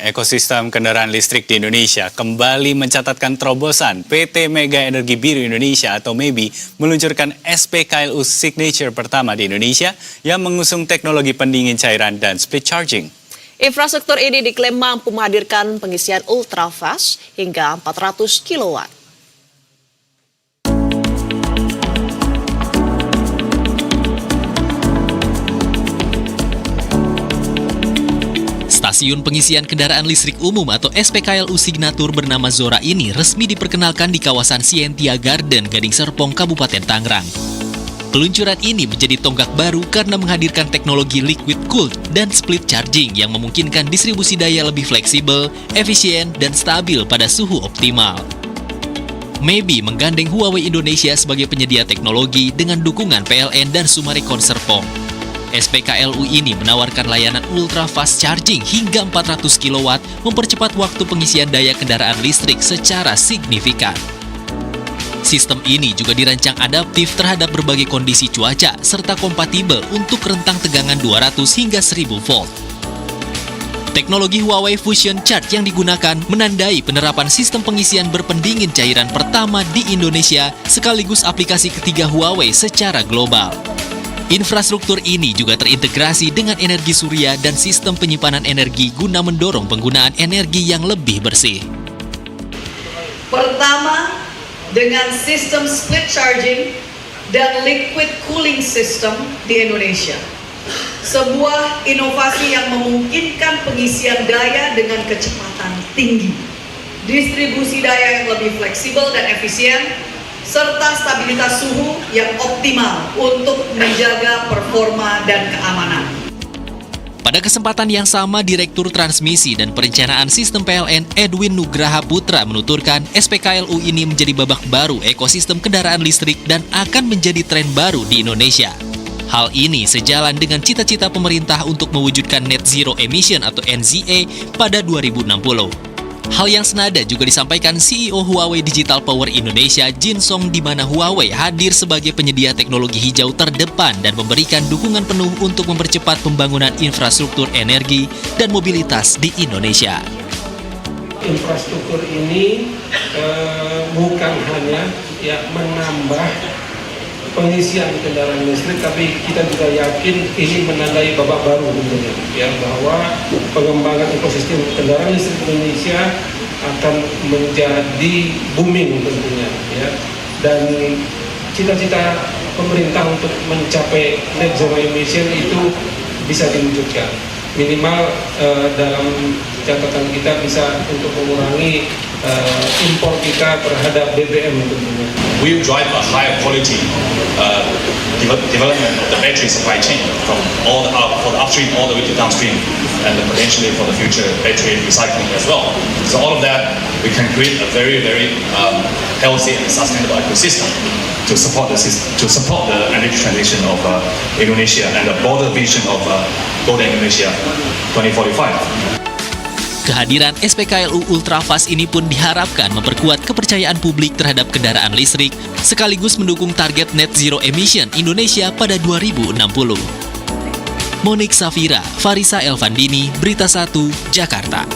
Ekosistem kendaraan listrik di Indonesia kembali mencatatkan terobosan. PT Mega Energi Biru Indonesia atau MEBI meluncurkan SPKLU Signature pertama di Indonesia yang mengusung teknologi pendingin cairan dan split charging. Infrastruktur ini diklaim mampu menghadirkan pengisian ultra fast hingga 400 kW. Stasiun pengisian kendaraan listrik umum atau SPKLU Signature bernama Zora ini resmi diperkenalkan di kawasan Scientia Garden, Gading Serpong, Kabupaten Tangerang. Peluncuran ini menjadi tonggak baru karena menghadirkan teknologi liquid cooled dan split charging yang memungkinkan distribusi daya lebih fleksibel, efisien, dan stabil pada suhu optimal. MEBI menggandeng Huawei Indonesia sebagai penyedia teknologi dengan dukungan PLN dan Summarecon Serpong. SPKLU ini menawarkan layanan ultra fast charging hingga 400 kW, mempercepat waktu pengisian daya kendaraan listrik secara signifikan. Sistem ini juga dirancang adaptif terhadap berbagai kondisi cuaca serta kompatibel untuk rentang tegangan 200 hingga 1000 volt. Teknologi Huawei Fusion Charge yang digunakan menandai penerapan sistem pengisian berpendingin cairan pertama di Indonesia sekaligus aplikasi ketiga Huawei secara global. Infrastruktur ini juga terintegrasi dengan energi surya dan sistem penyimpanan energi guna mendorong penggunaan energi yang lebih bersih. Pertama, dengan sistem split charging dan liquid cooling system di Indonesia. Sebuah inovasi yang memungkinkan pengisian daya dengan kecepatan tinggi, distribusi daya yang lebih fleksibel dan efisien, serta stabilitas suhu yang optimal untuk menjaga performa dan keamanan. Pada kesempatan yang sama, Direktur Transmisi dan Perencanaan Sistem PLN Edwin Nugraha Putra menuturkan SPKLU ini menjadi babak baru ekosistem kendaraan listrik dan akan menjadi tren baru di Indonesia. Hal ini sejalan dengan cita-cita pemerintah untuk mewujudkan net zero emission atau NZE pada 2060. Hal yang senada juga disampaikan CEO Huawei Digital Power Indonesia, Jin Song, di mana Huawei hadir sebagai penyedia teknologi hijau terdepan dan memberikan dukungan penuh untuk mempercepat pembangunan infrastruktur energi dan mobilitas di Indonesia. Infrastruktur ini bukan hanya menambah pengisian kendaraan listrik, tapi kita juga yakin ini menandai babak baru tentunya, bahwa pengembangan ekosistem kendaraan listrik Indonesia akan menjadi booming tentunya, dan cita-cita pemerintah untuk mencapai net zero emission itu bisa diwujudkan. Minimal dalam catatan kita bisa untuk mengurangi impor kita terhadap BBM tentunya. We will drive a higher quality development of the battery supply chain from all the upstream all the way to downstream, and potentially for the future battery recycling as well. So all of that, we can create a very healthy and sustainable ecosystem to support the energy transition of Indonesia and the broader vision of Golden Indonesia 2045. Kehadiran SPKLU Ultrafast ini pun diharapkan memperkuat kepercayaan publik terhadap kendaraan listrik, sekaligus mendukung target net zero emission Indonesia pada 2060. Monik Safira, Farisa Elvandini, Berita 1, Jakarta.